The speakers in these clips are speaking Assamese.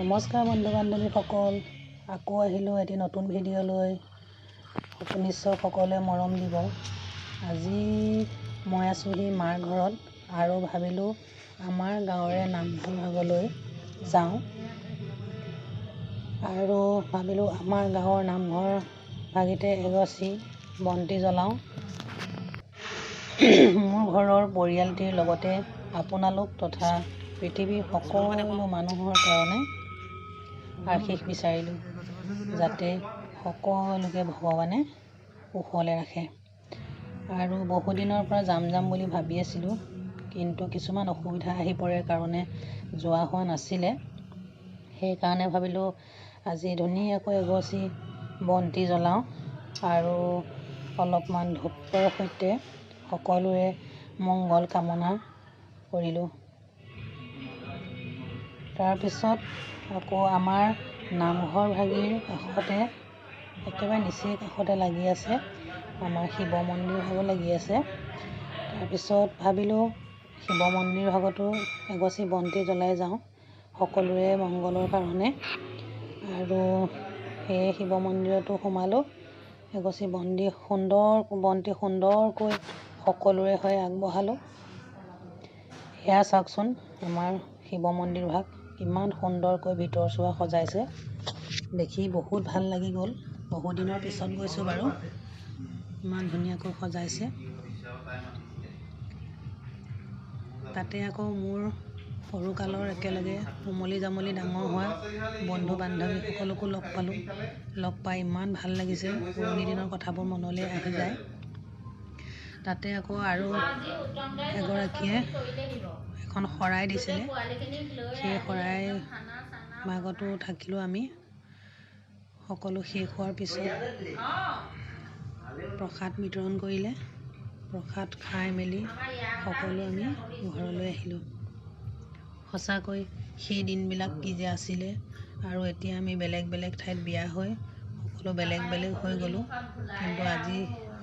নমস্কাৰ বন্ধু বান্ধৱীসকল, আকৌ আহিলোঁ এটি নতুন ভিডিঅ' লৈ। নিশ্চয় সকলোৱে মৰম দিব। আজি মই আছোঁহি মাৰ ঘৰত আৰু ভাবিলোঁ আমাৰ গাঁৱৰে নামঘৰ ভাগলৈ যাওঁ আৰু ভাবিলোঁ আমাৰ গাঁৱৰ নামঘৰ ভাগিতে এগছি বন্তি জ্বলাওঁ। মোৰ ঘৰৰ পৰিয়ালটিৰ লগতে আপোনালোক তথা পৃথিৱীৰ সকলো মানুহৰ কাৰণে আশীষ বিচাৰিলোঁ, যাতে সকলোকে ভগৱানে কুশলে ৰাখে। আৰু বহুদিনৰ পৰা যাম বুলি ভাবি আছিলোঁ, কিন্তু কিছুমান অসুবিধা আহি পৰে কাৰণে যোৱা হোৱা নাছিলে। সেইকাৰণে ভাবিলোঁ আজি ধুনীয়াকৈ এগছি বন্তি জ্বলাওঁ আৰু অলপমান ধূপৰ সৈতে সকলোৰে মংগল কামনা কৰিলোঁ। তাৰপিছত আকৌ আমাৰ নামঘৰ ভাগিৰ কাষতে একেবাৰে নিচেই কাষতে লাগি আছে আমাৰ শিৱ মন্দিৰ ভাগ লাগি আছে। তাৰপিছত ভাবিলোঁ শিৱ মন্দিৰ ভাগতো এগছি বন্তি জ্বলাই যাওঁ সকলোৰে মংগলৰ কাৰণে। আৰু সেই শিৱ মন্দিৰতো সোমালোঁ, এগছি বন্তি সুন্দৰকৈ সকলোৰে হৈ আগবঢ়ালোঁ। এয়া চাওকচোন আমাৰ শিৱ মন্দিৰ ভাগ কিমান সুন্দৰকৈ ভিতৰ চোৱা সজাইছে, দেখি বহুত ভাল লাগি গ'ল। বহুদিনৰ পিছত গৈছোঁ বাৰু, ইমান ধুনীয়াকৈ সজাইছে। তাতে আকৌ মোৰ সৰুকালৰ একেলগে উমলি জামলি ডাঙৰ হোৱা বন্ধু বান্ধৱীসকলকো লগ পালোঁ। লগ পাই ইমান ভাল লাগিছে, পুৰণি দিনৰ কথাবোৰ মনলৈ আহি যায়। তাতে আকৌ আৰু এগৰাকীয়ে এখন শৰাই দিছিলে, সেই শৰাই ভাগতো থাকিলোঁ আমি। সকলো শেষ হোৱাৰ পিছত প্ৰসাদ বিতৰণ কৰিলে, প্ৰসাদ খাই মেলি সকলো আমি ঘৰলৈ আহিলোঁ। সঁচাকৈ সেই দিনবিলাক কি যে আছিলে, আৰু এতিয়া আমি বেলেগ বেলেগ ঠাইত বিয়া হৈ সকলো বেলেগ বেলেগ হৈ গ'লোঁ, কিন্তু আজি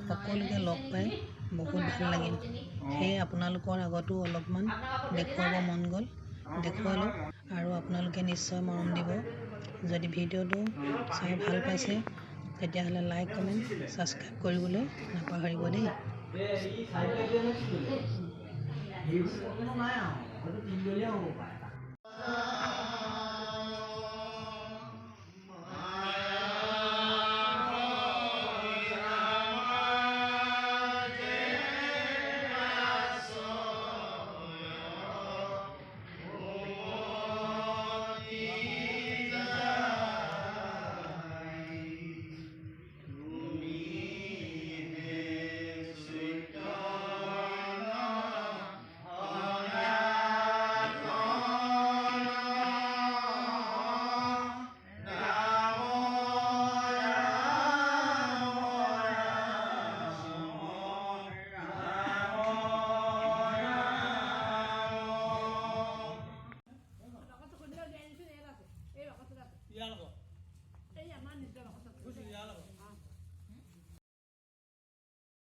সকলোকে লগ পাই বহুত ভাল লাগিল। সেয়ে আপোনালোকৰ আগতো অলপমান দেখুৱাব মন গ'ল, দেখুৱালোঁ। আৰু আপোনালোকে নিশ্চয় মৰম দিব। যদি ভিডিঅ'টো চাই ভাল পাইছে তেতিয়াহ'লে লাইক কমেণ্ট ছাবস্ক্ৰাইব কৰিবলৈ নাপাহৰিব দেই।